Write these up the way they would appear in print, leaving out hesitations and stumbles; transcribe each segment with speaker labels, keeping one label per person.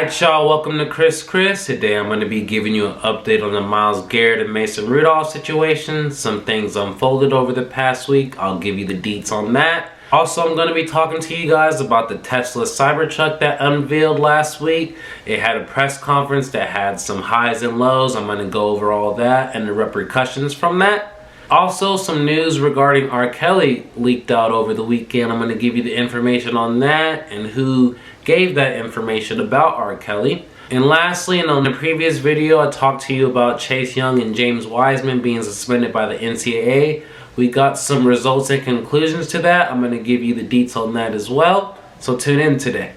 Speaker 1: Alright y'all, welcome to Chris. Today I'm going to be giving you an update on the Myles Garrett and Mason Rudolph situation. Some things unfolded over the past week. I'll give you the deets on that. Also, I'm going to be talking to you guys about the Tesla cybertruck that unveiled last week. It had a press conference that had some highs and lows. I'm going to go over all that and the repercussions from that. Also, some news regarding R. Kelly leaked out over the weekend. I'm going to give you the information on that and who gave that information about R. Kelly. And lastly, and on the previous video, I talked to you about Chase Young and James Wiseman being suspended by the NCAA. We got some results and conclusions to that. I'm going to give you the deets on that as well. So tune in today.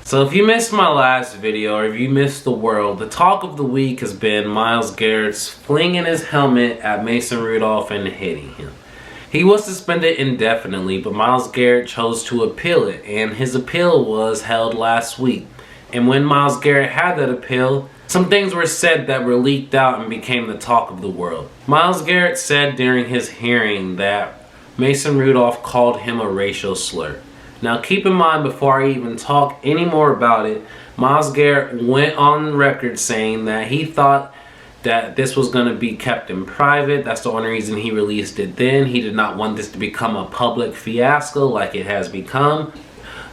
Speaker 1: So if you missed my last video, or if you missed the world, the talk of the week has been Myles Garrett's flinging his helmet at Mason Rudolph and hitting him. He was suspended indefinitely, but Myles Garrett chose to appeal it, and his appeal was held last week. And when Myles Garrett had that appeal, some things were said that were leaked out and became the talk of the world. Myles Garrett said during his hearing that Mason Rudolph called him a racial slur. Now keep in mind, before I even talk any more about it, Myles Garrett went on record saying that he thought that this was going to be kept in private. That's the only reason he released it then. He did not want this to become a public fiasco like it has become.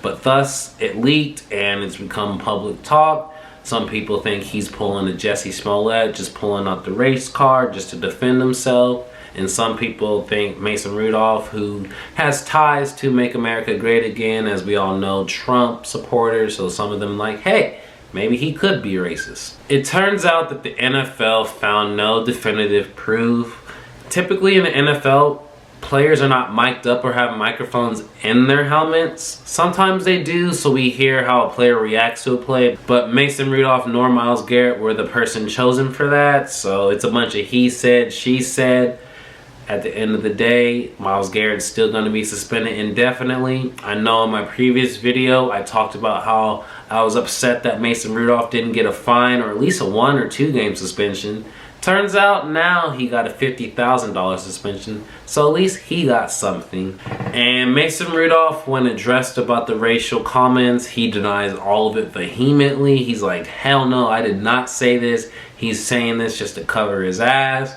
Speaker 1: But thus, it leaked and it's become public talk. Some people think he's pulling a Jesse Smollett, just pulling out the race card just to defend himself. And some people think Mason Rudolph, who has ties to Make America Great Again, as we all know, Trump supporters. So some of them like, hey, maybe he could be racist. It turns out that the NFL found no definitive proof. Typically in the NFL, players are not mic'd up or have microphones in their helmets. Sometimes they do, so we hear how a player reacts to a play. But Mason Rudolph nor Myles Garrett were the person chosen for that. So it's a bunch of he said, she said. At the end of the day, Myles Garrett's still going to be suspended indefinitely. I know in my previous video, I talked about how I was upset that Mason Rudolph didn't get a fine or at least a 1 or 2 game suspension. Turns out now he got a $50,000 suspension, so at least he got something. And Mason Rudolph, when addressed about the racial comments, he denies all of it vehemently. He's like, hell no, I did not say this. He's saying this just to cover his ass.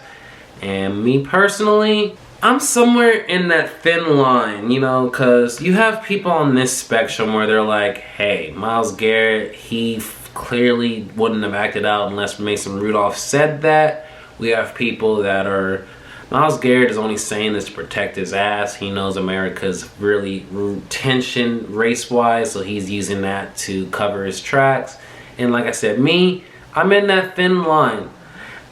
Speaker 1: And me personally, I'm somewhere in that thin line, you know, because you have people on this spectrum where they're like, hey, Myles Garrett, he clearly wouldn't have acted out unless Mason Rudolph said that. We have people that are, Myles Garrett is only saying this to protect his ass. He knows America's really tension race-wise, so he's using that to cover his tracks. And like I said, me, I'm in that thin line.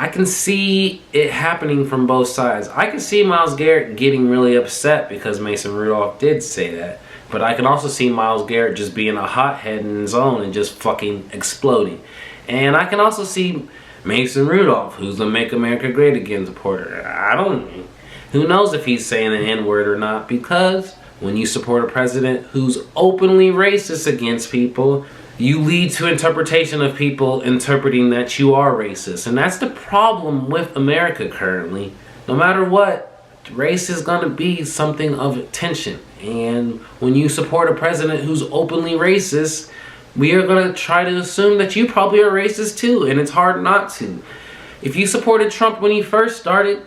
Speaker 1: I can see it happening from both sides. I can see Myles Garrett getting really upset because Mason Rudolph did say that. But I can also see Myles Garrett just being a hothead in his own and just fucking exploding. And I can also see Mason Rudolph, who's the Make America Great Again supporter. Who knows if he's saying the N-word or not, because when you support a president who's openly racist against people, you lead to interpretation of people interpreting that you are racist. And that's the problem with America currently. No matter what, race is going to be something of tension. And when you support a president who's openly racist, we are going to try to assume that you probably are racist too. And it's hard not to. If you supported Trump when he first started,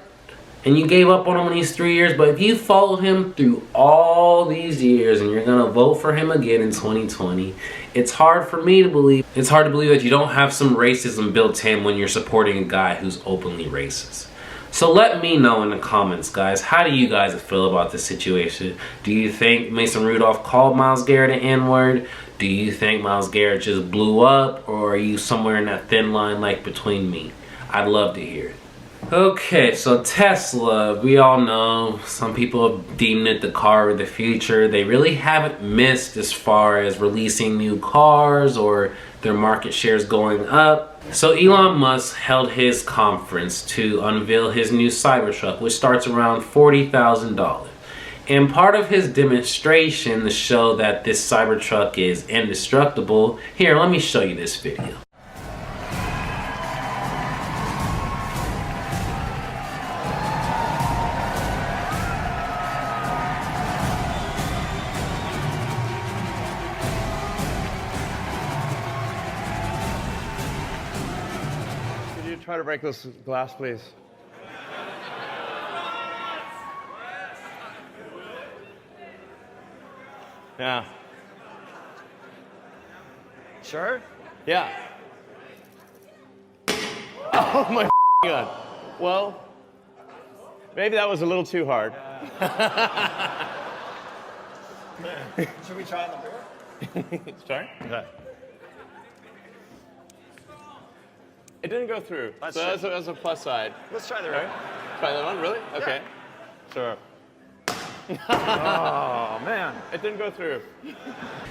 Speaker 1: and you gave up on him in these 3 years, but if you followed him through all these years and you're going to vote for him again in 2020, it's hard for me to believe. It's hard to believe that you don't have some racism built in when you're supporting a guy who's openly racist. So let me know in the comments, guys. How do you guys feel about this situation? Do you think Mason Rudolph called Myles Garrett an N-word? Do you think Myles Garrett just blew up? Or are you somewhere in that thin line like between me? I'd love to hear it. Okay, so Tesla, we all know, some people have deemed it the car of the future. They really haven't missed as far as releasing new cars or their market shares going up. So Elon Musk held his conference to unveil his new cybertruck, which starts around $40,000. And part of his demonstration to show that this cybertruck is indestructible, here, let me show you this video.
Speaker 2: try to break this glass, please. Yeah. Sure? Yeah. Oh my God. Well, maybe that was a little too hard.
Speaker 3: Should we try on the beer?
Speaker 2: Sorry? Okay. It didn't go through. So that's a plus side.
Speaker 3: Let's try the right.
Speaker 2: Try that one, really? Okay.
Speaker 3: Yeah.
Speaker 2: Sure.
Speaker 3: Oh, man.
Speaker 2: It didn't go through.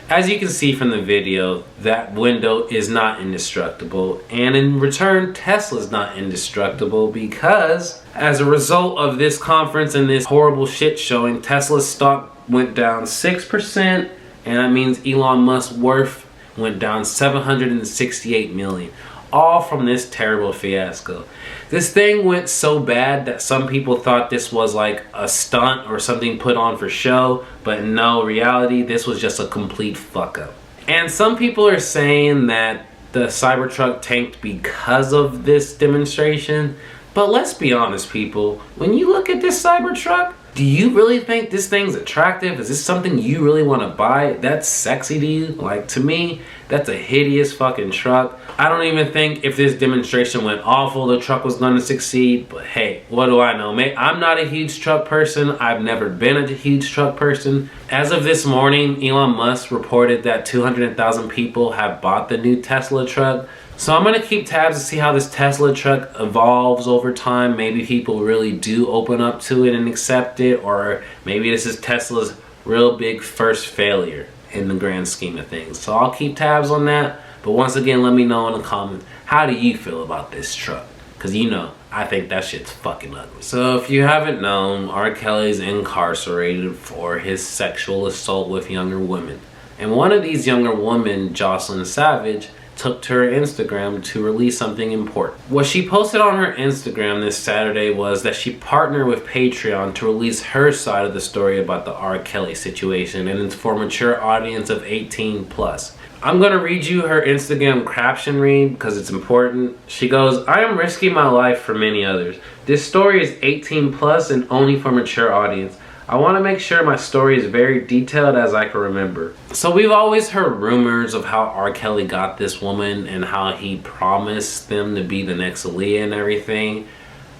Speaker 1: As you can see from the video, that window is not indestructible, and in return, Tesla's not indestructible because as a result of this conference and this horrible shit showing, Tesla's stock went down 6%, and that means Elon Musk's worth went down $768 million. All from this terrible fiasco. This thing went so bad that some people thought this was like a stunt or something put on for show, but in no reality, this was just a complete fuck up. And some people are saying that the Cybertruck tanked because of this demonstration, but let's be honest, people, when you look at this Cybertruck, do you really think this thing's attractive? Is this something you really want to buy? That's sexy to you? Like, to me, that's a hideous fucking truck. I don't even think if this demonstration went awful, the truck was going to succeed. But hey, what do I know? I'm not a huge truck person. I've never been a huge truck person. As of this morning, Elon Musk reported that 200,000 people have bought the new Tesla truck. So I'm going to keep tabs to see how this Tesla truck evolves over time. Maybe people really do open up to it and accept it, or maybe this is Tesla's real big first failure in the grand scheme of things. So I'll keep tabs on that. But once again, let me know in the comments, how do you feel about this truck? Because you know, I think that shit's fucking ugly. So if you haven't known, R. Kelly's incarcerated for his sexual assault with younger women. And one of these younger women, Jocelyn Savage, took to her Instagram to release something important. What she posted on her Instagram this Saturday was that she partnered with Patreon to release her side of the story about the R. Kelly situation, and it's for a mature audience of 18 plus. I'm gonna read you her Instagram caption read because it's important. She goes, "I am risking my life for many others. This story is 18 plus and only for mature audience. I want to make sure my story is very detailed as I can remember." So we've always heard rumors of how R. Kelly got this woman and how he promised them to be the next Aaliyah and everything.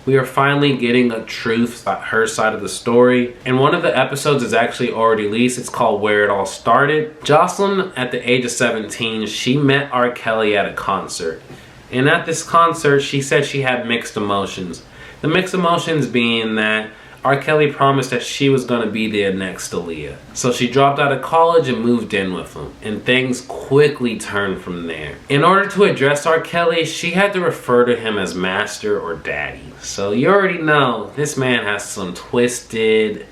Speaker 1: We are finally getting a truth about her side of the story. And one of the episodes is actually already released. It's called Where It All Started. Jocelyn, at the age of 17, she met R. Kelly at a concert. And at this concert, she said she had mixed emotions. The mixed emotions being that R. Kelly promised that she was going to be the next Aaliyah. So she dropped out of college and moved in with him. And things quickly turned from there. In order to address R. Kelly, she had to refer to him as master or daddy. So you already know this man has some twisted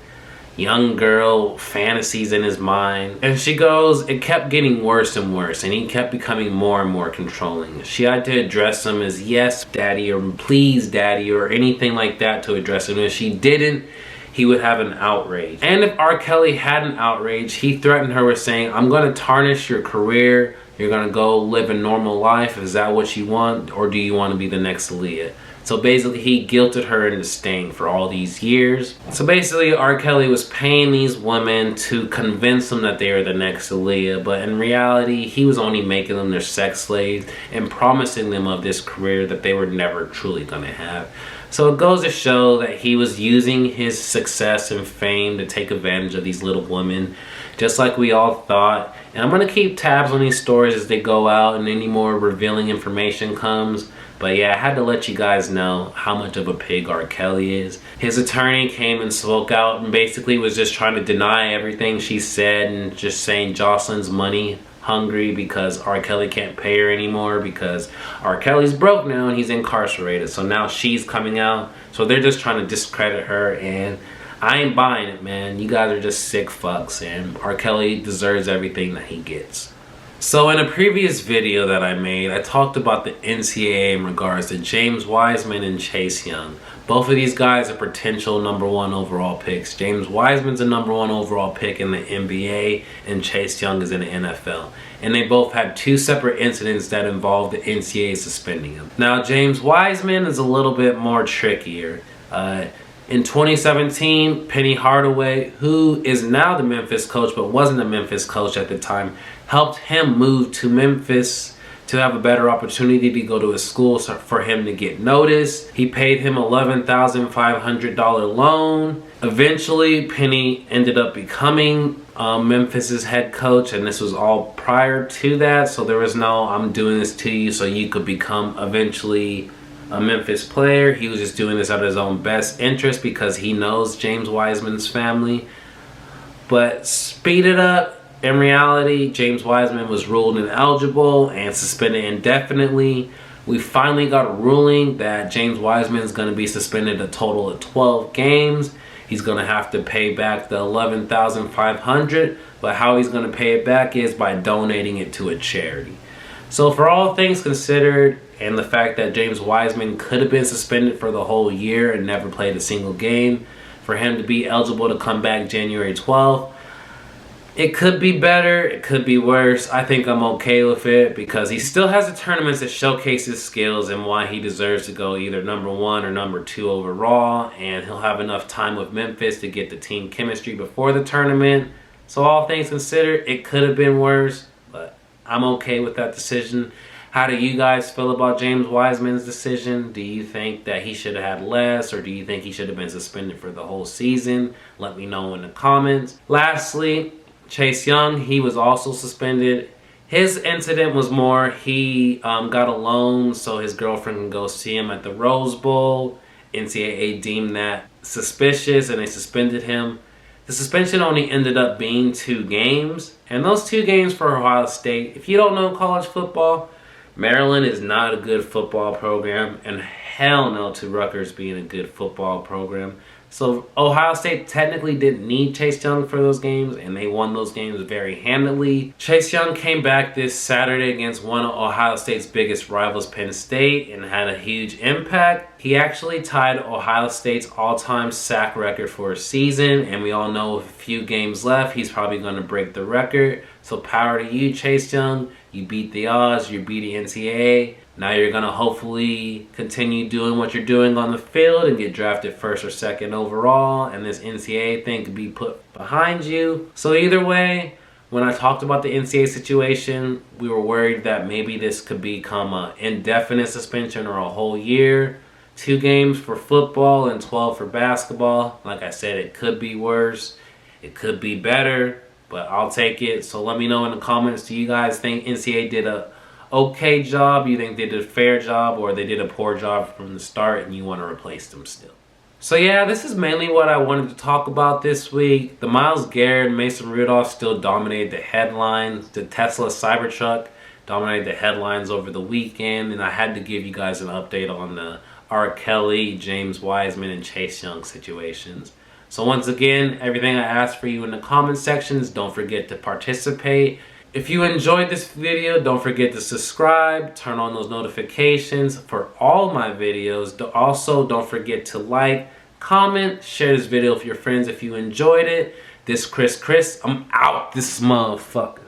Speaker 1: young girl fantasies in his mind. And she goes, it kept getting worse and worse, and he kept becoming more and more controlling. She had to address him as yes daddy or please daddy or anything like that to address him. If she didn't, he would have an outrage. And if R. Kelly had an outrage, he threatened her with saying, "I'm going to tarnish your career. You're going to go live a normal life. Is that what you want? Or do you want to be the next Aaliyah?" So basically, he guilted her into staying for all these years. So basically, R. Kelly was paying these women to convince them that they were the next Aaliyah. But in reality, he was only making them their sex slaves and promising them of this career that they were never truly going to have. So it goes to show that he was using his success and fame to take advantage of these little women, just like we all thought. And I'm going to keep tabs on these stories as they go out and any more revealing information comes. But yeah, I had to let you guys know how much of a pig R. Kelly is. His attorney came and spoke out and basically was just trying to deny everything she said and just saying Jocelyn's money hungry because R. Kelly can't pay her anymore because R. Kelly's broke now and he's incarcerated. So now she's coming out. So they're just trying to discredit her, and I ain't buying it, man. You guys are just sick fucks, and R. Kelly deserves everything that he gets. So in a previous video that I made, I talked about the NCAA in regards to James Wiseman and Chase Young. Both of these guys are potential #1 overall picks. James Wiseman's a #1 overall pick in the NBA, and Chase Young is in the NFL. And they both had 2 separate incidents that involved the NCAA suspending him. Now, James Wiseman is a little bit more trickier. In 2017, Penny Hardaway, who is now the Memphis coach but wasn't a Memphis coach at the time, helped him move to Memphis to have a better opportunity to go to a school for him to get noticed. He paid him $11,500 loan. Eventually, Penny ended up becoming Memphis's head coach, and this was all prior to that. So there was no, I'm doing this to you so you could become eventually a Memphis player. He was just doing this out of his own best interest because he knows James Wiseman's family. But speed it up. In reality, James Wiseman was ruled ineligible and suspended indefinitely. We finally got a ruling that James Wiseman is going to be suspended a total of 12 games. He's going to have to pay back the $11,500, but how he's going to pay it back is by donating it to a charity. So for all things considered, and the fact that James Wiseman could have been suspended for the whole year and never played a single game, for him to be eligible to come back January 12th, it could be better, it could be worse. I think I'm okay with it because he still has the tournaments that showcase his skills and why he deserves to go either #1 or #2 overall. And he'll have enough time with Memphis to get the team chemistry before the tournament. So all things considered, it could have been worse, but I'm okay with that decision. How do you guys feel about James Wiseman's decision? Do you think that he should have had less, or do you think he should have been suspended for the whole season? Let me know in the comments. Lastly, Chase Young, he was also suspended. His incident was more, he got a loan so his girlfriend can go see him at the Rose Bowl. NCAA deemed that suspicious and they suspended him. The suspension only ended up being 2 games. And those 2 games for Ohio State, if you don't know college football, Maryland is not a good football program, and hell no to Rutgers being a good football program. So Ohio State technically didn't need Chase Young for those games, and they won those games very handily. Chase Young came back this Saturday against one of Ohio State's biggest rivals, Penn State, and had a huge impact. He actually tied Ohio State's all-time sack record for a season, and we all know with a few games left, he's probably going to break the record. So power to you, Chase Young. You beat the odds, you beat the NCAA. Now you're going to hopefully continue doing what you're doing on the field and get drafted 1st or 2nd overall, and this NCAA thing could be put behind you. So either way, when I talked about the NCAA situation, we were worried that maybe this could become an indefinite suspension or a whole year. 2 games for football and 12 for basketball. Like I said, it could be worse. It could be better, but I'll take it. So let me know in the comments, do you guys think NCAA did a okay job, you think they did a fair job, or they did a poor job from the start and you want to replace them still? So yeah, this is mainly what I wanted to talk about this week. The Myles Garrett and Mason Rudolph still dominated the headlines. The Tesla Cybertruck dominated the headlines over the weekend, and I had to give you guys an update on the R. Kelly, James Wiseman, and Chase Young situations. So once again, everything I asked for you in the comment sections, don't forget to participate. If you enjoyed this video, don't forget to subscribe, turn on those notifications for all my videos. Also, don't forget to like, comment, share this video with your friends if you enjoyed it. This Chris, I'm out. This motherfucker.